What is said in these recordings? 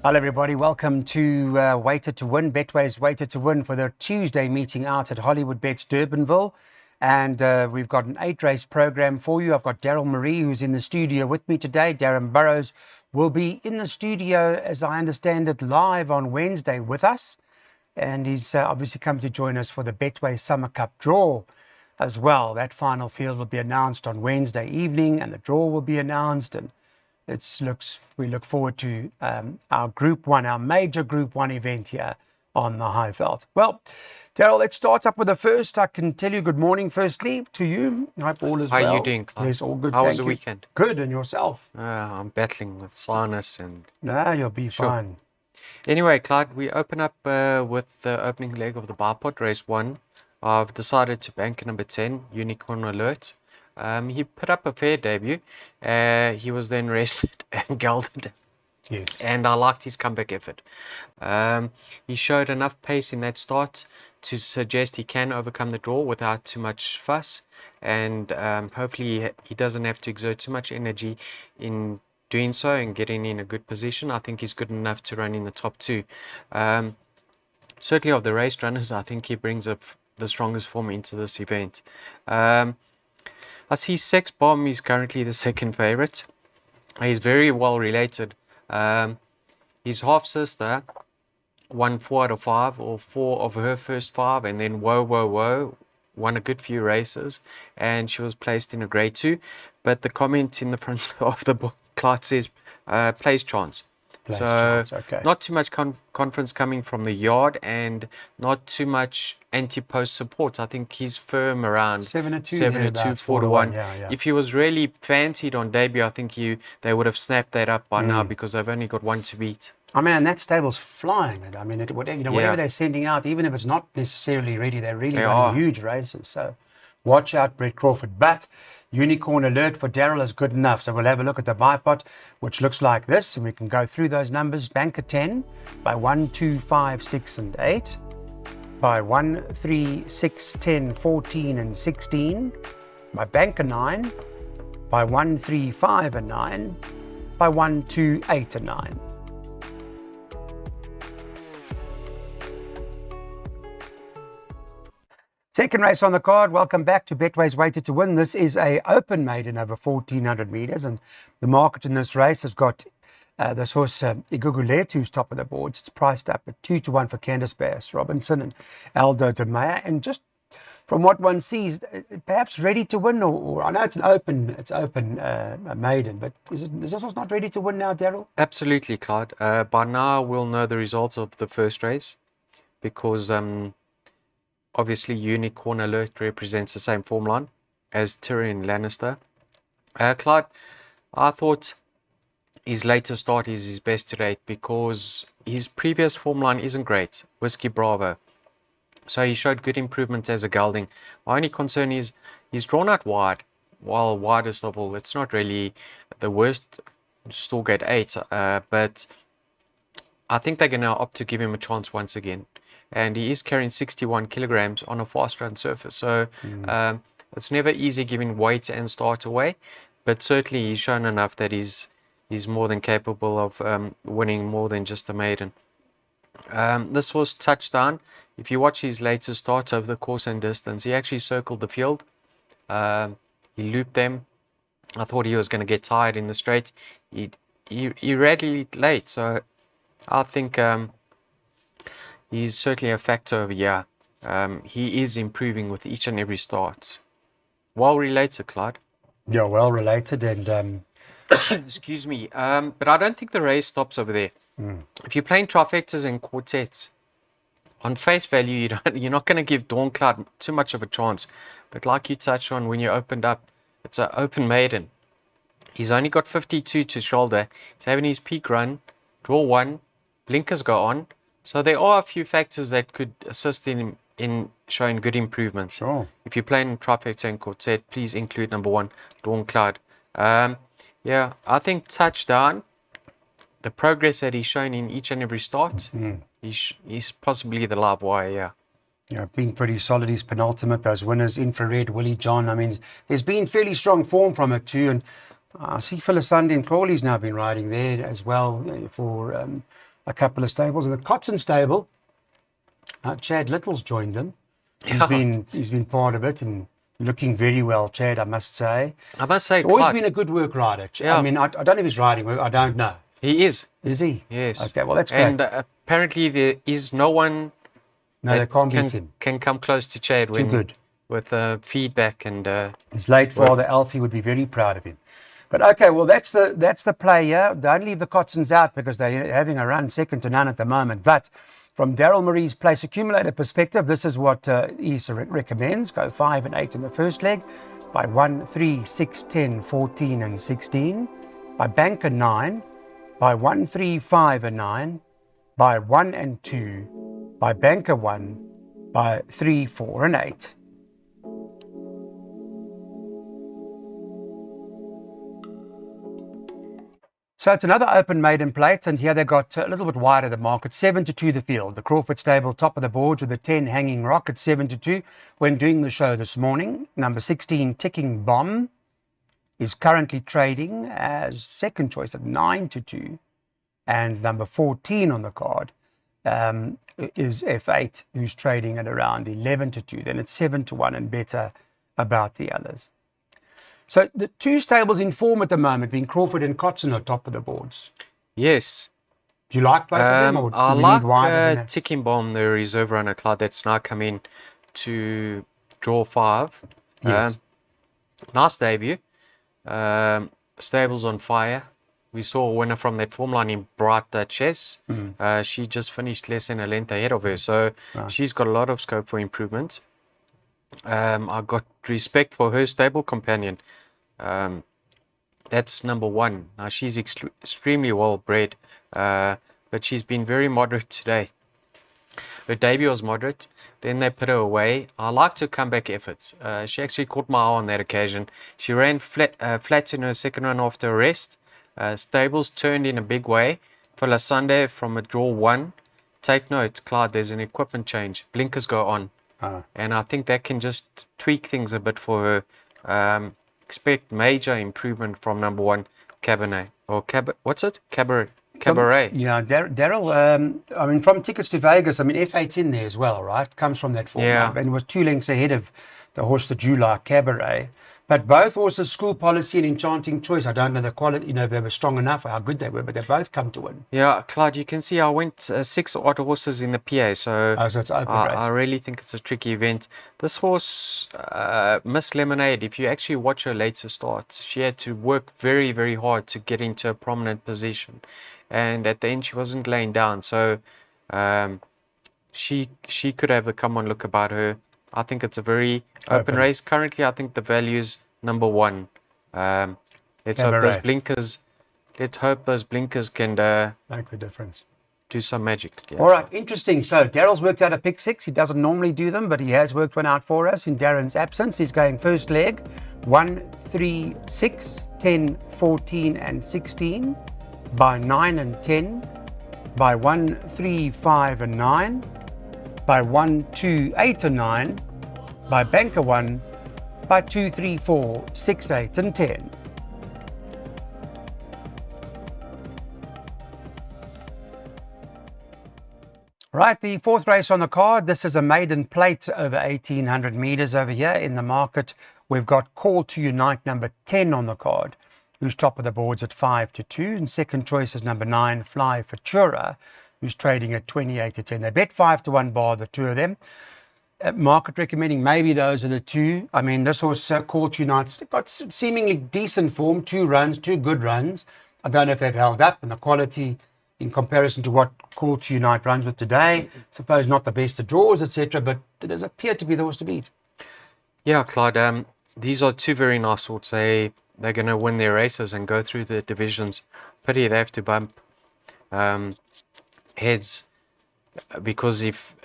Hello, everybody. Welcome to Weighted to Win, Betway's Weighted to Win for their Tuesday meeting out at Hollywood Bets Durbanville. And we've got an 8-race program for you. I've got Daryl Marie, who's in the studio with me today. Darren Burrows will be in the studio, as I understand it, live on Wednesday with us. And he's obviously come to join us for the Betway Summer Cup draw as well. That final field will be announced on Wednesday evening, and the draw will be announced. And we look forward to our Group 1, our major Group 1 event here on the Highveld. Well, Daryl, let's start up with the first. I can tell you good morning firstly to you. I hope all is well. How are you doing, Clive? Yes, all good. How was thank the you. weekend? Good, and yourself? I'm battling with sinus and... You'll be fine. Anyway, Clyde, we open up with the opening leg of the Bipod, race 1. I've decided to bank number 10, Unicorn Alert. He put up a fair debut. He was then rested and gelded. Yes. And I liked his comeback effort. He showed enough pace in that start to suggest he can overcome the draw without too much fuss. And hopefully he doesn't have to exert too much energy in doing so and getting in a good position. I think he's good enough to run in the top 2. Certainly of the race runners, I think he brings up the strongest form into this event. I see Sex Bomb is currently the second favorite. He's very well related. His half sister won 4 out of 5, or 4 of her first 5, and then Whoa Whoa Whoa won a good few races, and she was placed in a grade 2. But the comment in the front of the book, Clark says, place chance. Okay. Not too much confidence coming from the yard, and not too much anti-post support. I think he's firm around 7-2, 4 to 1. Yeah. If he was really fancied on debut, I think they would have snapped that up by now, because they've only got 1 to beat. I mean, that stable's flying. I mean, whatever they're sending out, even if it's not necessarily ready, they're really running huge races. So watch out, Brett Crawford. But Unicorn Alert for Daryl is good enough. So we'll have a look at the Bipod, which looks like this, and we can go through those numbers. Banker 10 by 1, 2, 5, 6, and 8. By 1, 3, 6, 10, 14, and 16. By Banker 9. By 1, 3, 5, and 9. By 1, 2, 8, and 9. Second race on the card. Welcome back to Betway's Weighted to Win. This is a open maiden over 1,400 metres, and the market in this race has got this horse Igugulet, who's top of the boards. It's priced up at 2 to 1 for Candice Bass Robinson and Aldo de Meyer. And just from what one sees, perhaps ready to win, or I know it's open maiden, but is this horse not ready to win now, Daryl? Absolutely, Clyde. By now we'll know the results of the first race, because obviously Unicorn Alert represents the same form line as Tyrion Lannister. Clyde, I thought his later start is his best to date, because his previous form line isn't great. Whiskey Bravo. So he showed good improvement as a gelding. My only concern is he's drawn out wide, while widest of all. It's not really the worst Storgate 8, but I think they're going to opt to give him a chance once again. And he is carrying 61 kilograms on a fast run surface. So it's never easy giving weight and start away, but certainly he's shown enough that he's more than capable of winning more than just a maiden. This was Touchdown. If you watch his later starts over the course and distance, he actually circled the field. He looped them. I thought he was going to get tired in the straight. He rallied late, so I think he's certainly a factor over here. He is improving with each and every start. Well related, Clyde. Yeah, well related, and excuse me. But I don't think the race stops over there. If you're playing trifectas and quartets, on face value, you're not going to give Dawn Cloud too much of a chance. But like you touched on when you opened up, it's an open maiden. He's only got 52 to shoulder. He's having his peak run, draw 1, blinkers go on. So there are a few factors that could assist in showing good improvements. Sure. If you're playing trifecta and quartet, please include number 1, Dawn Cloud. Yeah, I think Touchdown, the progress that he's shown in each and every start, he's possibly the live wire, Yeah, been pretty solid. His penultimate, those winners, Infrared, Willie John. I mean, there's been fairly strong form from it too. And I see Phyllis Sunday and Crawley's now been riding there as well for a couple of stables. And the Kotzen stable, Chad Little's joined them. Yeah. He's been part of it and looking very well, Chad, I must say. I must say, He's always Clark, been a good work rider. Yeah. I mean, I don't know if he's riding work. I don't know. he is. Is he? Yes. Okay, well, that's great. And apparently there is no one No, they that can't beat him. can come close to Chad Too good. with feedback and His late father, Alfie, would be very proud of him. But okay, well, that's the play here. Don't leave the Kotzens out because they're having a run second to none at the moment. But from Daryl Marie's place accumulator perspective, this is what he recommends. Go 5 and 8 in the first leg by 1, 3, 6, 10, 14 and 16. By banker 9, by 1, 3, 5 and 9, by 1 and 2, by banker 1, by 3, 4 and 8. So it's another open maiden plate, and here they got a little bit wider the market, 7-2 the field. The Crawford stable top of the board with the 10 Hanging Rock at 7-2 when doing the show this morning. Number 16 Ticking Bomb is currently trading as second choice at 9-2, and number 14 on the card is F8, who's trading at around 11-2. Then it's 7-1 and better about the others. So the two stables in form at the moment, being Crawford and Kotzen, are top of the boards. yes. Do you like both of them, or I do we need wider than like that? Ticking Bomb, the reserve runner Clyde, that's now come in to draw 5. Yes. Nice debut. Stables on fire. We saw a winner from that form line in Bright Chess. She just finished less than a length ahead of her, so she's got a lot of scope for improvement. I got respect for her stable companion. That's number 1. Now she's extremely well bred, but she's been very moderate today. Her debut was moderate, then they put her away. I liked her comeback efforts. She actually caught my eye on that occasion. She ran flat in her second run after a rest. Stables turned in a big way. For Sunday from a draw 1. Take note, Clyde, there's an equipment change. Blinkers go on. And I think that can just tweak things a bit for her. Expect major improvement from number 1, Cabernet. Or what's it? Cabaret. Yeah, Daryl, I mean, from Tickets to Vegas, I mean, F8's in there as well, right? Comes from that form. Yeah. And was 2 lengths ahead of the horse that you like, Cabaret. But both horses, School Policy and Enchanting Choice, I don't know the quality, if they were strong enough or how good they were, but they both come to win. Yeah, Clyde, you can see I went 6 odd horses in the PA, so, So it's open race. I really think it's a tricky event. This horse, Miss Lemonade, if you actually watch her later start, she had to work very, very hard to get into a prominent position. And at the end, she wasn't laying down, so she could have a come on look about her. I think it's a very open race. Currently, I think the value is number 1. Let's hope those blinkers. Let's hope those blinkers can Make the difference. do some magic. Yeah. All right, interesting. So Daryl's worked out a pick 6. He doesn't normally do them, but he has worked one out for us in Darren's absence. He's going first leg, 1, 3, 6, 10, 14 and 16, by 9 and 10, by 1, 3, 5 and 9, by 1, 2, 8 and 9, by banker 1, by 2, 3, 4, 6, 8 and 10. Right, the fourth race on the card. This is a maiden plate over 1,800 meters over here in the market. We've got Call to Unite number 10 on the card, who's top of the boards at 5-2, and second choice is number 9, Fly Futura, who's trading at 28-10. They bet 5-1 bar, the two of them. Market recommending maybe those are the two. I mean, this horse, Call to Unite's got seemingly decent form, 2 runs, 2 good runs. I don't know if they've held up, and the quality in comparison to what Call to Unite runs with today, suppose not the best of draws, etc., but it does appear to be the horse to beat. Yeah, Clyde. These are 2 very nice sorts. They're going to win their races and go through the divisions. Pity they have to bump heads, because if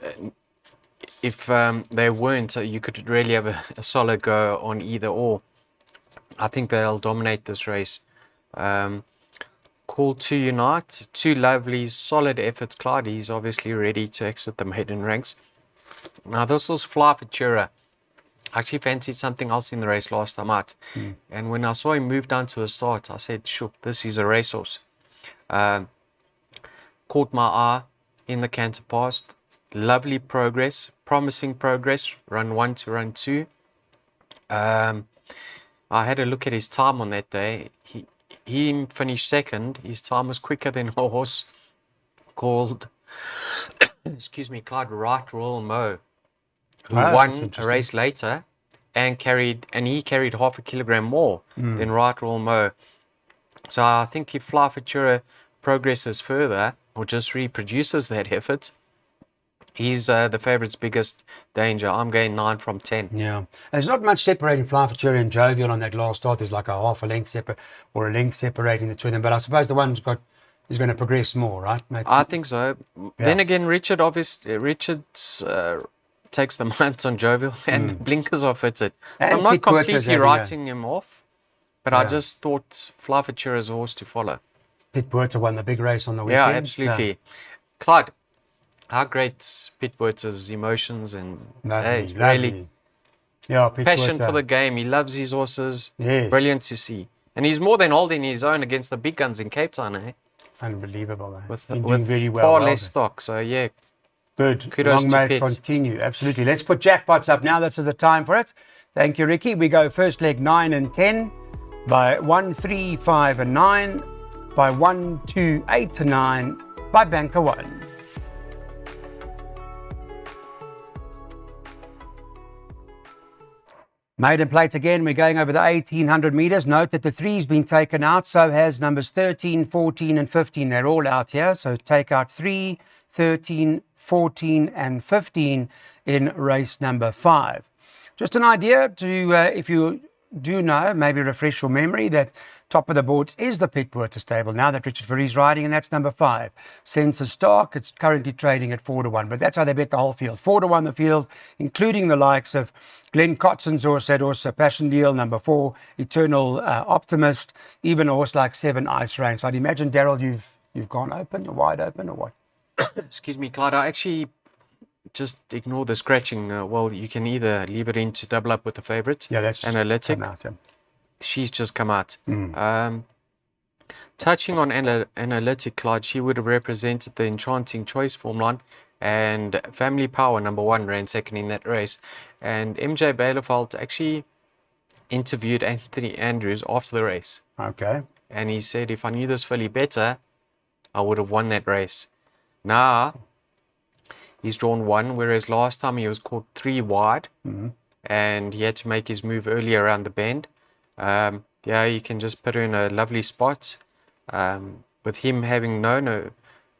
they weren't, you could really have a solid go on either or. I think they'll dominate this race. Call to Unite, 2 lovely, solid efforts. Clyde, he's obviously ready to exit the maiden ranks. Now, this was Fly Futura. I actually fancied something else in the race last time out. And when I saw him move down to the start, I said, sure, this is a racehorse. caught my eye in the canter past. Lovely progress, promising progress, run 1 to run 2. I had a look at his time on that day. He finished second. His time was quicker than a horse called, excuse me, Clyde Right Royal Mo, who Wow, that's won a interesting. race later and he carried half a kilogram more than Right Royal Mo. So I think if Fly Futura progresses further or just reproduces that effort, he's the favourite's biggest danger. I'm going 9 from 10. Yeah. There's not much separating Fly Futura and Jovial on that last start. There's like a half a length or a length separating the two of them. But I suppose the one is going to progress more, right, mate? I think so. Then again, Richard's takes the month on Jovial and the blinkers are fitted. So And I'm not Pete Porter's completely having writing him off, but I Yeah. just thought Fly Futura is a horse to follow. Pit Puerta won the big race on the Yeah, weekend. absolutely. Clyde, how great's Pete Puerta's emotions and Lovely, really lovely. Yeah, Pit passion Puerta. for the game. He loves his horses. Yes. Brilliant to see. And he's more than holding his own against the big guns in Cape Town, eh? Unbelievable. Eh? With Been doing very well. far well less there. stock. So yeah, Good. Kudos Long to may it Pete. continue. Absolutely. Let's put jackpots up now. This is the time for it. Thank you, Ricky. We go first leg 9 and 10 by 1, 3, 5 and 9 by 1, 2, 8 to 9 by Banker 1. Maiden plate again. We're going over the 1800 meters. Note that the 3's been taken out. So has numbers 13, 14 and 15. They're all out here. So take out 3, 13, 14 and 15 in race number 5. Just an idea to, if you do know, maybe refresh your memory, that top of the boards is the Pit Puerta stable now that Richard Fourie is riding, and that's number 5. Sensor Stock, it's currently trading at 4 to 1, but that's how they bet the whole field. 4 to 1 the field, including the likes of Glenn Cotson's horse, that horse, Passion Deal, number 4, Eternal Optimist, even a horse like 7 Ice Rain. So I'd imagine, Daryl, you've gone open, you're wide open, or what? excuse me, Clyde. I actually just ignore the scratching. Well, you can either leave it in to double up with the favourite. Yeah, that's just Analytic. come out, yeah. She's just come out. Touching on Analytic, Clyde, she would have represented the Enchanting Choice form line, and Family Power, number 1, ran second in that race. And MJ Bielefeld actually interviewed Anthony Andrews after the race, Okay. and he said, if I knew this filly better, I would have won that race. Now, he's drawn 1, whereas last time he was caught 3 wide, and he had to make his move early around the bend. Yeah, you can just put her in a lovely spot. With him having known her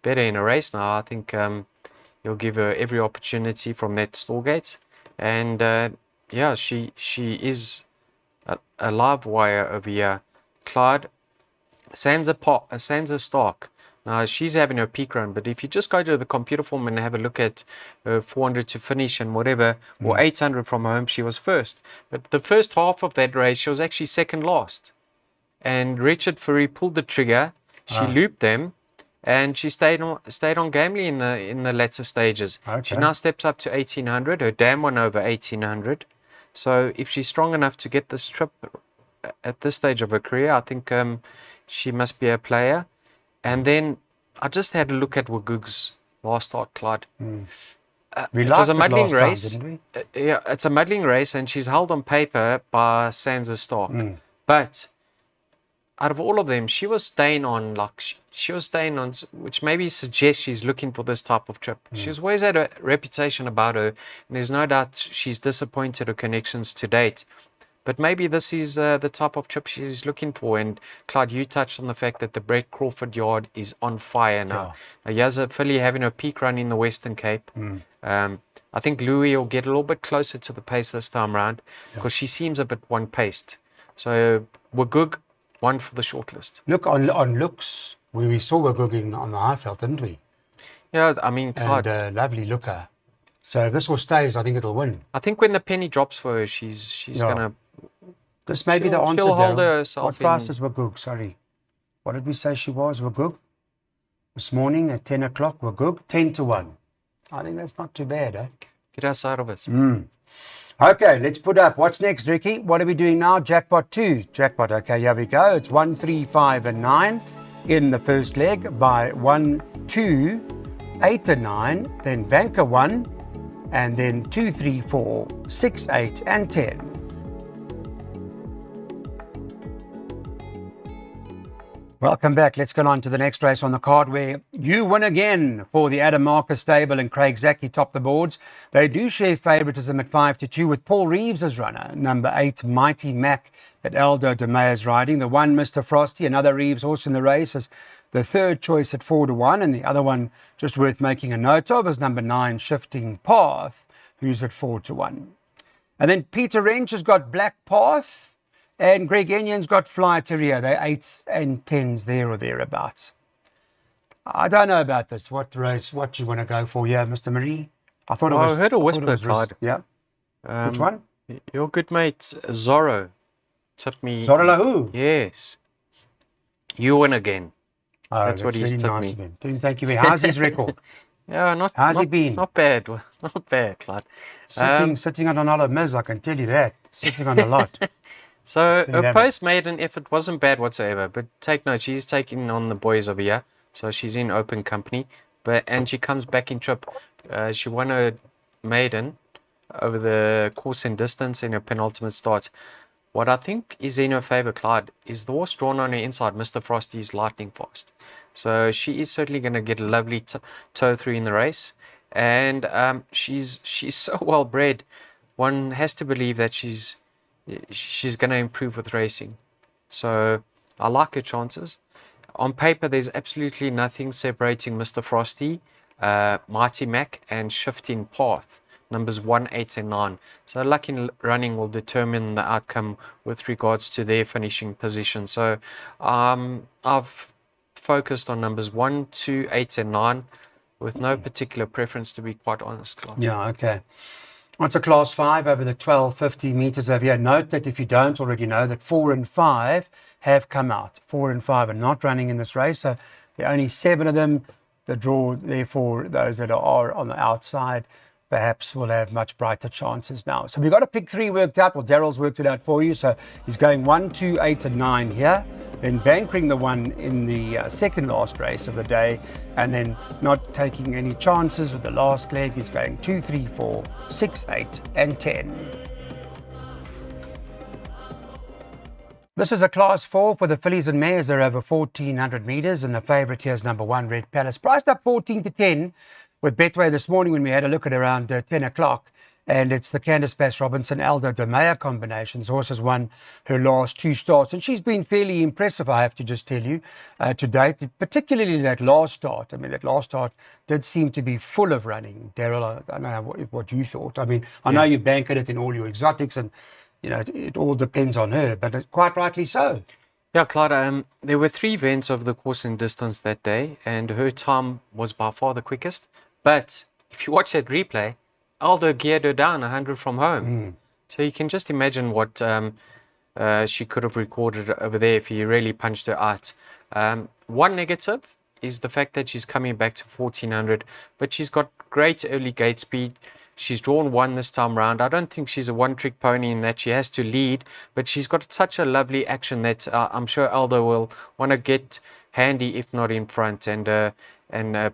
better in a race now, I think he'll give her every opportunity from that stall gate. And yeah, she is a live wire over here. Clyde, Sansa Stark. Now, she's having her peak run, but if you just go to the computer form and have a look at her 400 to finish and whatever, or 800 from home, she was first. But the first half of that race, she was actually second last. And Richard Fourie pulled the trigger, she looped them, and she stayed on gamely in the latter stages. Okay. She now steps up to 1800, her dam won over 1800. So if she's strong enough to get this trip at this stage of her career, I think she must be a player. And then I just had a look at Wagug's last start, Clyde. We It was a liked it muddling last time, race. didn't we? Yeah, it's a muddling race, and she's held on paper by Sansa Stark. But out of all of them, she was staying on, which maybe suggests she's looking for this type of trip. She's always had a reputation about her, and there's no doubt she's disappointed her connections to date. But maybe this is the type of trip she's looking for. And Clyde, you touched on the fact that the Brett Crawford yard is on fire now. He has a filly having a peak run in the Western Cape. I think Louis will get a little bit closer to the pace this time round because she seems a bit one-paced. So Wagug, 1 for the shortlist. Look, on looks, we saw Wagug on the Highveld, didn't we? Yeah, I mean, Clyde, And lovely looker. So if this horse stays, I think it'll win. I think when the penny drops for her, she's Yeah. going to... This may be the She'll- answer, she'll hold Daryl. herself What price in- is Wagug? Sorry. What did we say she was, Wagug? This morning at 10 o'clock, Wagug, 10 to 1. I think that's not too bad, eh? Get us out of it. Okay, let's put up. What's next, Ricky? What are we doing now? Jackpot 2. Jackpot, okay, here we go. It's 1, 3, 5 and 9 in the first leg by 1, 2, 8 and 9, then banker 1, and then 2, 3, 4, 6, 8, and 10. Welcome back. Let's go on to the next race on the card where you win again for the Adam Marcus stable and Craig Zaki top the boards. They do share favouritism at 5-2 with Paul Reeves as runner. Number 8, Mighty Mac, that Aldo de May is riding. The 1, Mr. Frosty, another Reeves horse in the race, is the third choice at 4-1. And the other one, just worth making a note of, is number 9, Shifting Path, who's at 4-1. And then Peter Wrench has got Black Path. And Greg Enion's got Fly Terrier. They're 8s and 10s there or thereabouts. I don't know about this. What race, what you want to go for? Yeah, Mr. Marie? I thought it was... I heard a whisper, Clyde. Yeah. Which one? Your good mate, Zorro, tipped me. Zorro Lahu? Yes. You win again. Oh, That's what he's really tipped nice me. of him. Thank you. How's his record? Yeah, How's he been? Not bad. Not bad, Clyde. Sitting on another miz, I can tell you that. Sitting on a lot. So her post-maiden effort wasn't bad whatsoever, but take note, she's taking on the boys over here, so she's in open company. And she comes back in trip. She won her maiden over the course and distance in her penultimate start. What I think is in her favour, Clyde, is the horse drawn on her inside, Mr. Frosty's lightning fast. So she is certainly going to get a lovely toe through in the race, and she's so well bred. One has to believe that she's going to improve with racing. So I like her chances. On paper, there's absolutely nothing separating Mr. Frosty, Mighty Mac, and Shifting Path, numbers 1, 8, and 9. So lucky running will determine the outcome with regards to their finishing position. So I've focused on numbers 1, 2, 8, and 9 with no particular preference, to be quite honest, Clyde. Yeah, okay. It's a class 5 over the 1250 meters over here. Note that if you don't already know that 4 and 5 have come out. 4 and 5 are not running in this race. So there are only 7 of them. The draw, therefore, those that are on the outside perhaps will have much brighter chances now. So we've got a pick 3 worked out. Well, Daryl's worked it out for you. So he's going 1, 2, 8, and 9 here. Then bankering the 1 in the second last race of the day, and then not taking any chances with the last leg. He's going 2, 3, 4, 6, 8, and 10. This is a class 4 for the fillies and mares. They're over 1,400 meters, and the favourite here is number 1, Red Palace. Priced up 14-10 with Betway this morning when we had a look at around 10 o'clock. And it's the Candice Bass-Robinson, Aldo de Meyer combinations. Horse has won her last 2 starts, and she's been fairly impressive, I have to just tell you, to date, particularly that last start. I mean, that last start did seem to be full of running. Daryl, I don't know what you thought. I mean, I know you've banked it in all your exotics, and, you know, it all depends on her, but quite rightly so. Yeah, Clyde, there were 3 events over the course and distance that day, and her time was by far the quickest. But if you watch that replay, Aldo geared her down 100 from home. So you can just imagine what she could have recorded over there if he really punched her out. One negative is the fact that she's coming back to 1400, but she's got great early gate speed. She's drawn 1 this time round. I don't think she's a one-trick pony in that she has to lead, but she's got such a lovely action that I'm sure Aldo will want to get handy, if not in front, and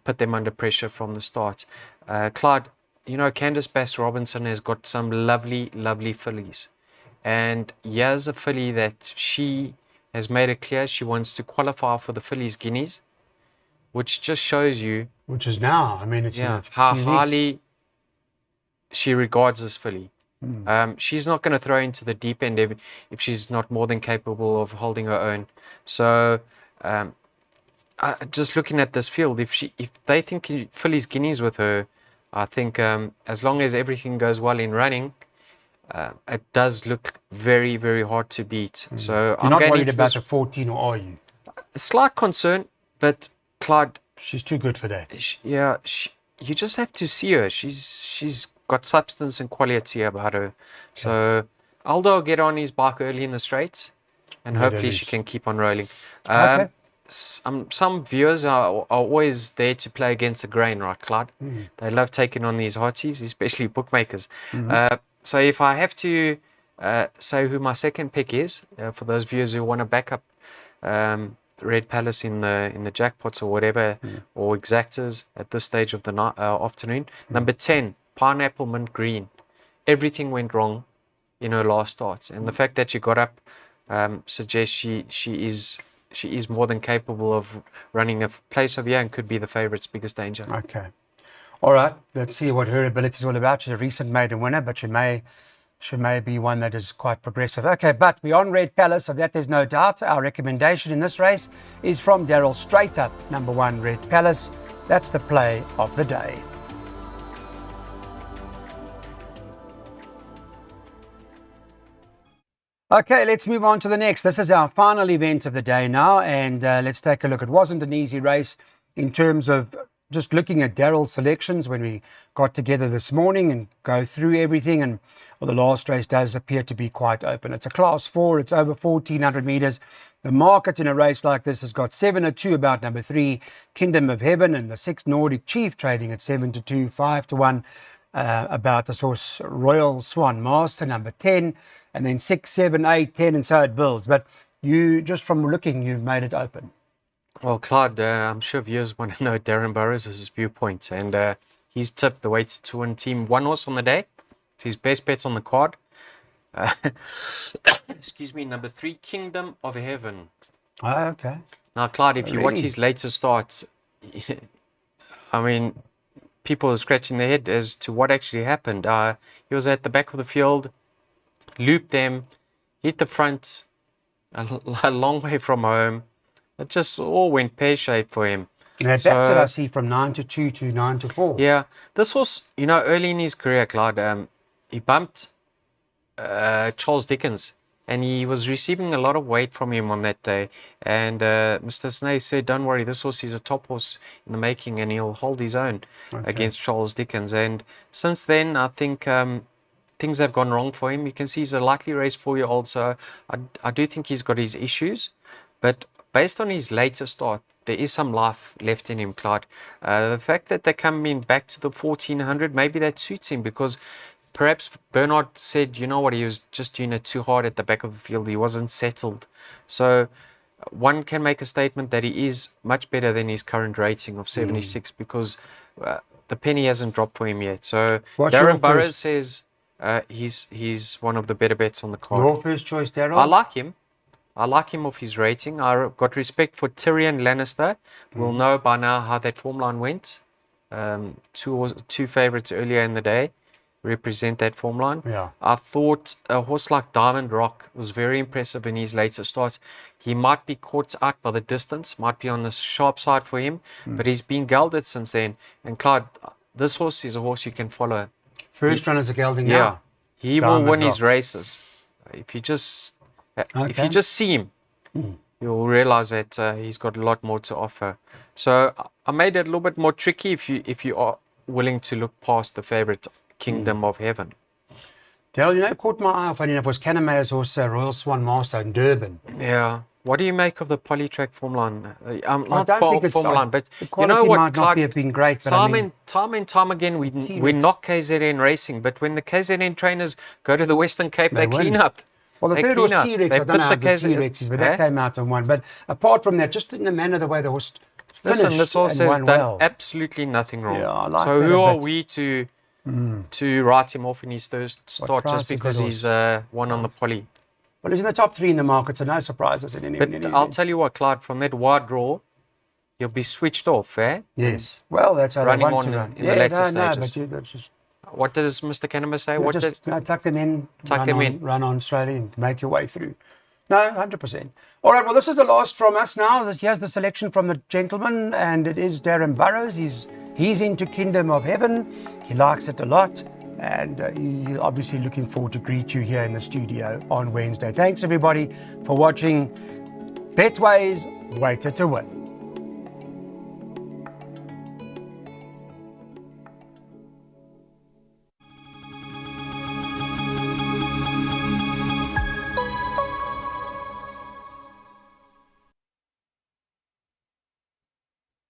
put them under pressure from the start. Clyde, you know, Candice Bass-Robinson has got some lovely, lovely fillies. And here's a filly that she has made it clear she wants to qualify for the fillies Guineas, which just shows you... Which is now. I mean, it's how highly she regards this filly. She's not going to throw into the deep end if she's not more than capable of holding her own. So... just looking at this field, if they think fillies Guineas with her, I think as long as everything goes well in running, it does look very, very hard to beat. So you're not worried about the 14, or are you? A slight concern, but Clyde, she's too good for that. You just have to see her. She's got substance and quality about her. Okay. So Aldo will get on his bike early in the straight, and hopefully she can keep on rolling. Okay. Some viewers are always there to play against the grain, right, Clyde? They love taking on these hotties, especially bookmakers. So if I have to say who my second pick is, for those viewers who want to back up Red Palace in the jackpots or whatever, or exactas at this stage of the afternoon. Number 10, Pineapple Mint Green. Everything went wrong in her last starts, and the fact that she got up suggests she is more than capable of running a place of here and could be the favourite's biggest danger. Okay. All right. Let's see what her ability is all about. She's a recent maiden winner, but she may be one that is quite progressive. Okay, but we're on Red Palace, of that there's no doubt. Our recommendation in this race is from Daryl, straight up, number 1, Red Palace. That's the play of the day. Okay, let's move on to the next. This is our final event of the day now, and let's take a look. It wasn't an easy race in terms of just looking at Daryl's selections when we got together this morning and go through everything. And well, the last race does appear to be quite open. It's a class 4. It's over 1,400 meters. The market in a race like this has got 7-2 about number 3, Kingdom of Heaven, and the 6 Nordic Chief trading at 7-2, 5-1 about the source Royal Swan Master, number 10, and then 6, 7, 8, 10, and so it builds. But you, just from looking, you've made it open. Well, Claude, I'm sure viewers want to know Darren Burrows' viewpoint, and he's tipped the weights to win team 1 horse on the day. It's his best bets on the card. Excuse me, number 3, Kingdom of Heaven. Oh, okay. Now, Claude, if you watch Really? his later starts, I mean, people are scratching their head as to what actually happened. He was at the back of the field, looped them, hit the front, a long way from home. It just all went pear-shaped for him. And that back to I see from 9-2 to 9-4. Yeah, this was, early in his career, Claude, he bumped Charles Dickens, and he was receiving a lot of weight from him on that day. And Mr. Snay said, don't worry, this horse is a top horse in the making, and he'll hold his own against Charles Dickens. And since then, I think things have gone wrong for him. You can see he's a lightly raced 4-year-old, so I do think he's got his issues. But based on his later start, there is some life left in him, Clyde. The fact that they're coming back to the 1,400, maybe that suits him, because perhaps Bernard said, you know what, he was just doing it too hard at the back of the field. He wasn't settled. So one can make a statement that he is much better than his current rating of 76 because the penny hasn't dropped for him yet. So Darren Burrows says he's one of the better bets on the card. Your first choice, Daryl? I like him off his rating. I've got respect for Tyrion Lannister. We'll know by now how that form line went. Two favourites earlier in the day represent that form line. Yeah. I thought a horse like Diamond Rock was very impressive in his later starts. He might be caught out by the distance, might be on the sharp side for him, but he's been gelded since then. And Clyde, this horse is a horse you can follow. First runners are gelding Yeah, now. he will win his races. If you just see him, you'll realize that he's got a lot more to offer. So I made it a little bit more tricky if you are willing to look past the favorite Kingdom of Heaven. Daryl, caught my eye, funny enough, was Canamay's horse Royal Swan Master in Durban. Yeah. What do you make of the Polytrack form line? I don't think it's form line, but the quality you know what, might not have been great. But time and time again, we knock KZN racing, but when the KZN trainers go to the Western Cape, they clean up. Well, the third was T-Rex. I don't know how the T-Rex is, but that came out on one. But apart from that, just in the manner, the way the horse finished. Listen, this horse has done well. absolutely nothing wrong. Yeah, I like so that who a are bit. we to write him off in his first start just because he's won on the poly? Well, he's in the top 3 in the market, so no surprises in any. But I'll tell you what, Clyde, from that wide draw, he'll be switched off, eh? Yes. Well, that's how running they want on to run. in the later stages. No, but that's just. What does Mr. Kanema say? Tuck them in. Tuck them in. Run on straight and make your way through. No, 100%. All right, well, this is the last from us now. Here's the selection from the gentleman, and it is Darren Burrows. He's into Kingdom of Heaven. He likes it a lot, and he's obviously looking forward to greet you here in the studio on Wednesday. Thanks, everybody, for watching Betway's Waiter to Win.